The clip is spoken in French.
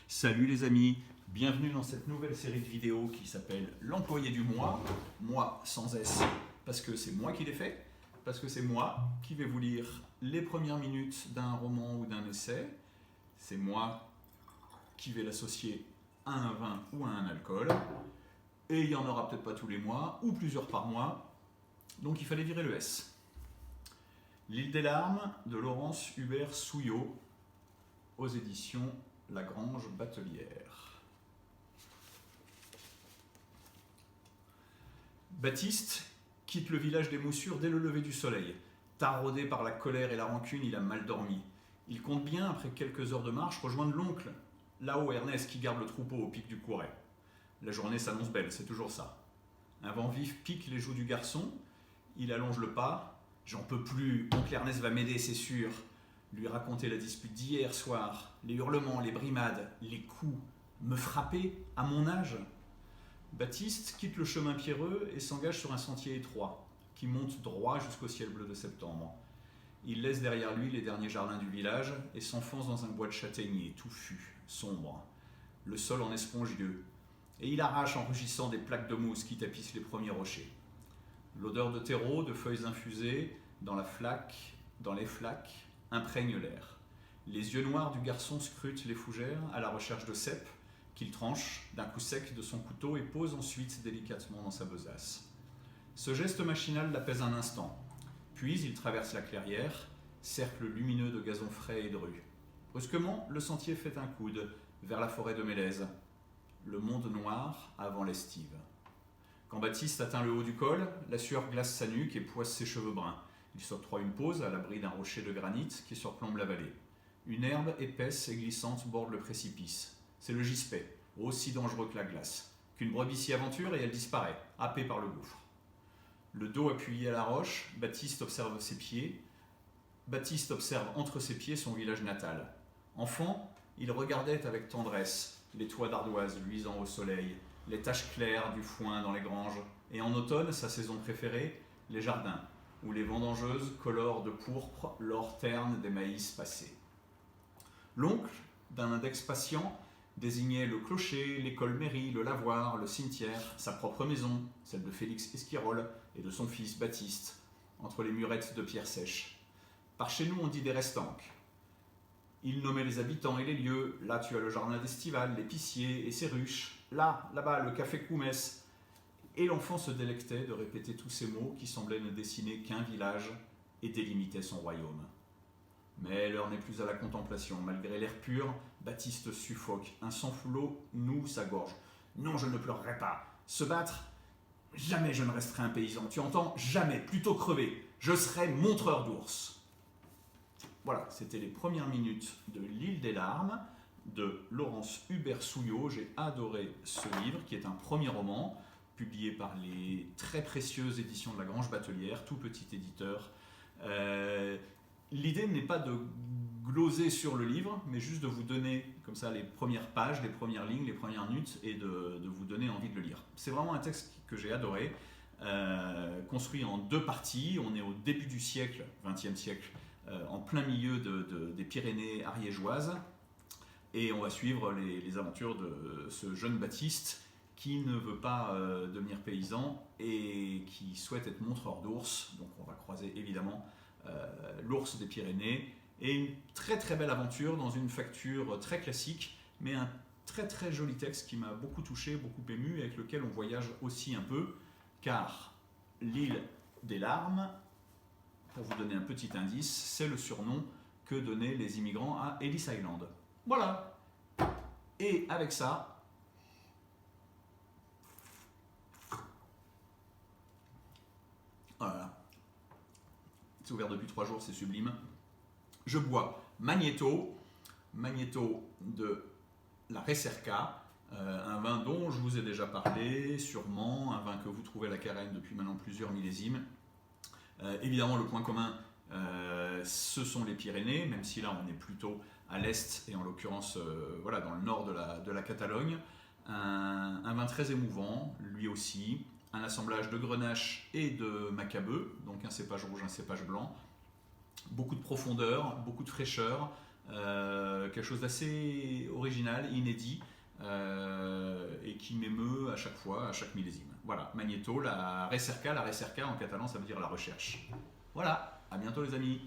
Salut les amis, bienvenue dans cette nouvelle série de vidéos qui s'appelle l'employé du mois. Moi sans S, parce que c'est moi qui l'ai fait, parce que c'est moi qui vais vous lire les premières minutes d'un roman ou d'un essai. C'est moi qui vais l'associer à un vin ou à un alcool. Et il n'y en aura peut-être pas tous les mois, ou plusieurs par mois. Donc il fallait virer le S. L'île des larmes de Laurence Hubert Souillot, aux éditions La Grange Batelière. Baptiste quitte le village des Moussures dès le lever du soleil. Taraudé par la colère et la rancune, il a mal dormi. Il compte bien, après quelques heures de marche, rejoindre l'oncle, là-haut Ernest qui garde le troupeau au pic du Couret. La journée s'annonce belle, c'est toujours ça. Un vent vif pique les joues du garçon, il allonge le pas. J'en peux plus, oncle Ernest va m'aider, c'est sûr. Lui raconter la dispute d'hier soir, les hurlements, les brimades, les coups, me frapper à mon âge. Baptiste quitte le chemin pierreux et s'engage sur un sentier étroit qui monte droit jusqu'au ciel bleu de septembre. Il laisse derrière lui les derniers jardins du village et s'enfonce dans un bois de châtaigniers touffu, sombre. Le sol en est spongieux et il arrache en rugissant des plaques de mousse qui tapissent les premiers rochers. L'odeur de terreau, de feuilles infusées, dans les flaques, imprègne l'air. Les yeux noirs du garçon scrutent les fougères à la recherche de cèpes qu'il tranche d'un coup sec de son couteau et pose ensuite délicatement dans sa besace. Ce geste machinal l'apaise un instant. Puis il traverse la clairière, cercle lumineux de gazon frais et de rues. Brusquement, le sentier fait un coude vers la forêt de Mélèze. Le monde noir avant l'estive. Quand Baptiste atteint le haut du col, la sueur glace sa nuque et poisse ses cheveux bruns. Il s'octroie une pause à l'abri d'un rocher de granit qui surplombe la vallée. Une herbe épaisse et glissante borde le précipice. C'est le gispet, aussi dangereux que la glace. Qu'une brebis s'y aventure et elle disparaît, happée par le gouffre. Le dos appuyé à la roche, Baptiste observe entre ses pieds son village natal. Enfant, il regardait avec tendresse les toits d'ardoise luisant au soleil, les taches claires du foin dans les granges, et en automne, sa saison préférée, les jardins, où les vendangeuses colorent de pourpre l'or terne des maïs passés. L'oncle, d'un index patient, désignait le clocher, l'école-mairie, le lavoir, le cimetière, sa propre maison, celle de Félix Esquirol et de son fils Baptiste, entre les murettes de pierre sèche. Par chez nous, on dit des restanques. Il nommait les habitants et les lieux. Là, tu as le jardin d'Estival, l'épicier et ses ruches. Là-bas, le café Coumès. Et l'enfant se délectait de répéter tous ces mots qui semblaient ne dessiner qu'un village et délimitaient son royaume. Mais l'heure n'est plus à la contemplation. Malgré l'air pur, Baptiste suffoque. Un sang flot noue sa gorge. Non, je ne pleurerai pas. Se battre? Jamais je ne resterai un paysan. Tu entends? Jamais. Plutôt crever. Je serai montreur d'ours. Voilà, c'était les premières minutes de L'île des larmes de Laurence Hubert Souillot. J'ai adoré ce livre qui est un premier roman publié par les très précieuses éditions de La Grange Batelière, tout petit éditeur. L'idée n'est pas de gloser sur le livre, mais juste de vous donner comme ça les premières pages, les premières lignes, les premières minutes et de vous donner envie de le lire. C'est vraiment un texte que j'ai adoré, construit en deux parties. On est au début du siècle, XXe siècle, en plein milieu des Pyrénées ariégeoises, et on va suivre les aventures de ce jeune Baptiste qui ne veut pas devenir paysan et qui souhaite être montreur d'ours. Donc on va croiser évidemment l'ours des Pyrénées, et une très très belle aventure dans une facture très classique, mais un très très joli texte qui m'a beaucoup touché, beaucoup ému, et avec lequel on voyage aussi un peu, car l'île des larmes, pour vous donner un petit indice, c'est le surnom que donnaient les immigrants à Ellis Island. Voilà. Et avec ça, voilà. C'est ouvert depuis 3 jours, c'est sublime. Je bois Magnéto de la Recerca, un vin dont je vous ai déjà parlé, sûrement, un vin que vous trouvez à la Carène depuis maintenant plusieurs millésimes. Évidemment, le point commun, ce sont les Pyrénées, même si là on est plutôt à l'est, et en l'occurrence voilà, dans le nord de la Catalogne. Un vin très émouvant, lui aussi, un assemblage de Grenache et de Macabeu, donc un cépage rouge, un cépage blanc. Beaucoup de profondeur, beaucoup de fraîcheur, quelque chose d'assez original, inédit, et qui m'émeut à chaque fois, à chaque millésime. Voilà, Magnéto, la recerca en catalan ça veut dire la recherche. Voilà, à bientôt les amis.